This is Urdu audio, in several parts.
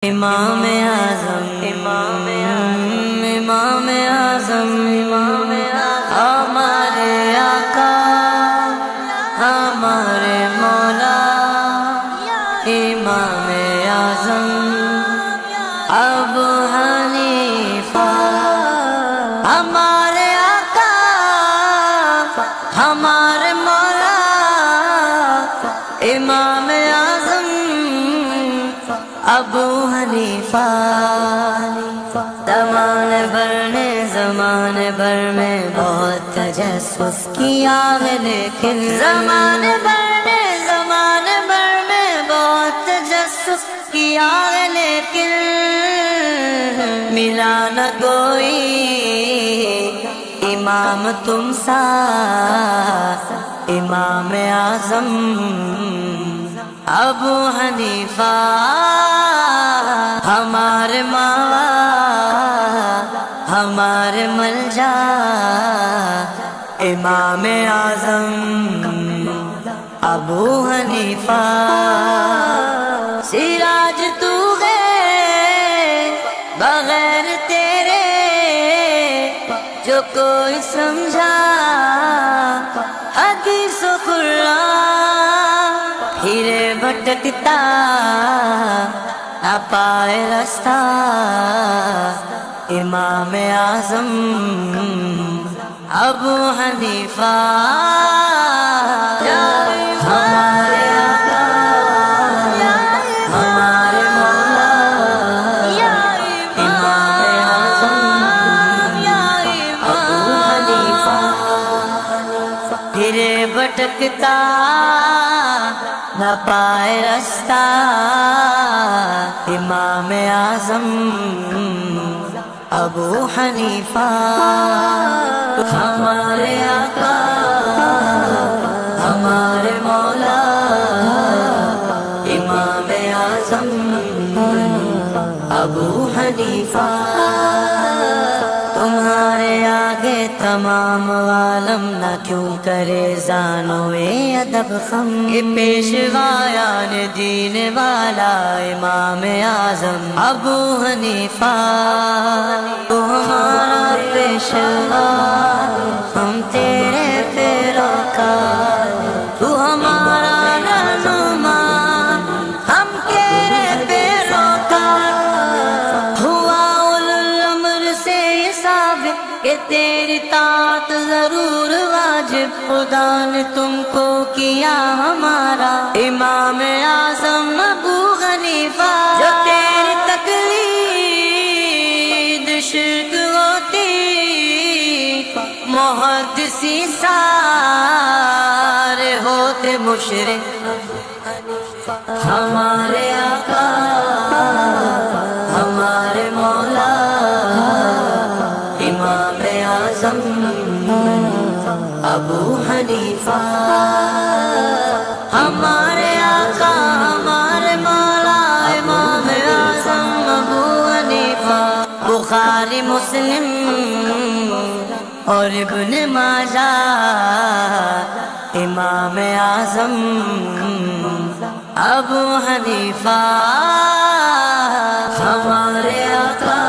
امام اعظم امام اعظم ہمارے آقا ہمارے مولا امام اعظم ابو حنیفہ ہمارے آقا ہمارے مولا امام اعظم ابو حنیفہ زمانے بھر میں بہت تجسس کیا ہے لیکن زمانے بھر میں بہت تجسس کیا ہے لیکن ملا نہ کوئی امام تم سا امام اعظم ابو حنیفہ ہمارے مولا ہمارے ملجا امام اعظم ابو حنیفہ سراج تو ہے بغیر تیرے جو کوئی سمجھا حدیث و قرآن ہیرے بھٹکتا نہ پائے رستہ امام اعظم ابو حنیفہ ہمارے آقا ہمارے مولا امام اعظم ابو حنیفہ پھرے بھٹکتا نہ پائے رستہ امام اعظم ابو حنیفہ ہمارے آقا ہمارے مولا امام اعظم ابو حنیفہ تمہارے آگے تمام عالم نہ کیوں کرے زانوے ادب خم یہ پیشوایان دین والا امام اعظم ابو حنیفہ تو ہمارا پیشوا ہم تیرے پیروکار تو ہمارا رہنما ہم تیرے پیروکار ہوا اولو الامر سے یہ ثابت کہ تیری طاعت ضرور واجب خدا نے تم کو کیا ہمارا امام اعظم ابو حنیفہ جو تیری تقلید شرک ہوتی محدثی سارے ہوتے مشرک ہمارے آقا ہمارے مولا امام اعظم ابو حنیفہ ہمارے آقا ہمارے مولا امام اعظم ابو حنیفہ بخاری مسلم اور ابن ماجہ امام اعظم ابو حنیفہ ہمارے آقا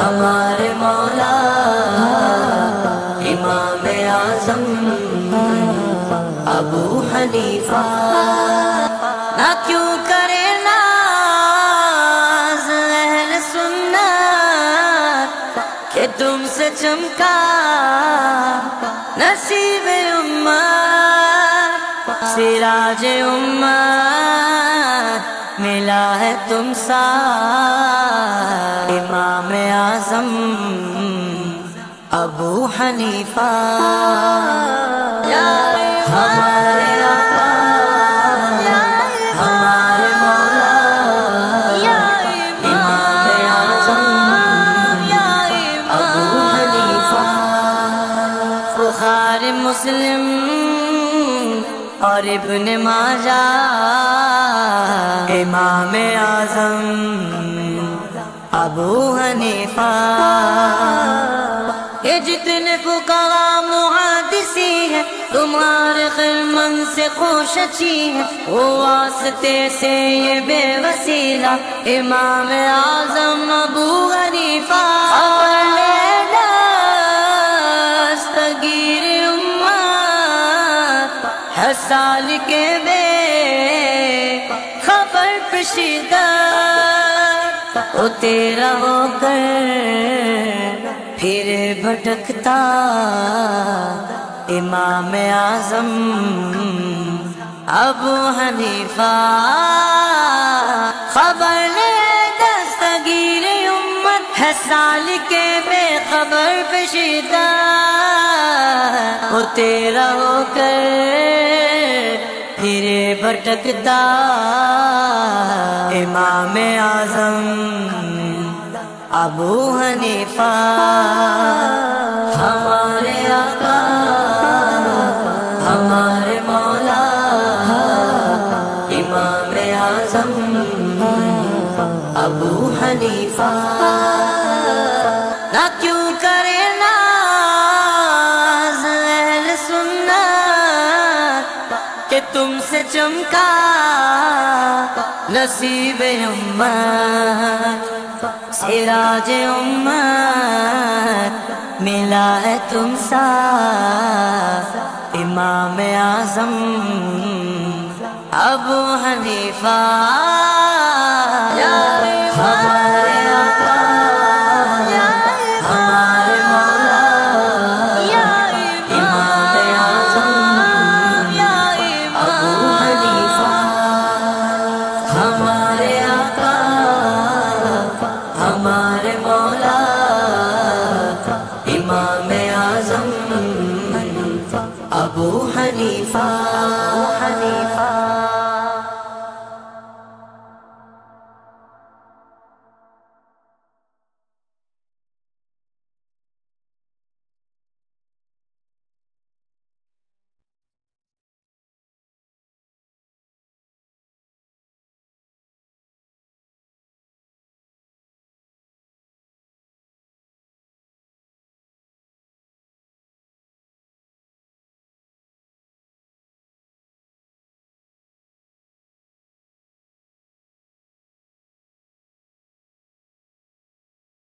ہمارے مولا امام اعظم ابو حنیفہ نہ کیوں کرے ناز اہل سنت کہ تم سے چمکا نصیب امت سراج امت ملا ہے تم سا امام اعظم ابو حنیفہ ہمارے آقا ہمارے مولا امام اعظم ابو حنیفہ بخاری مسلم اور ابن ماجہ امام اعظم ابو حنیفہ یہ جتنے فقہاء محدثین ہیں تمہارے خرمن سے خوش اچھی ہے وہ واسطے سے یہ بے وسیلہ امام اعظم ابو حنیفہ دستگیر امت ہے سال کے بے خبر پشیدہ وہ تیرا ہو کر پھر بھٹکتا امام اعظم ابو حنیفہ خبر لے دستگیر امت ہے سال کے بے خبر پشیدہ وہ تیرا ہو کر پھر بھٹکتا امام اعظم ابو حنیفہ ہمارے آقا ہمارے مولا امام اعظم ابو حنیفہ نہ کیوں کرے ناز اہل سنت کہ تم سے چمکا نصیب امت سراج امت ملا ہے تم سا امام اعظم ابو حنیفہ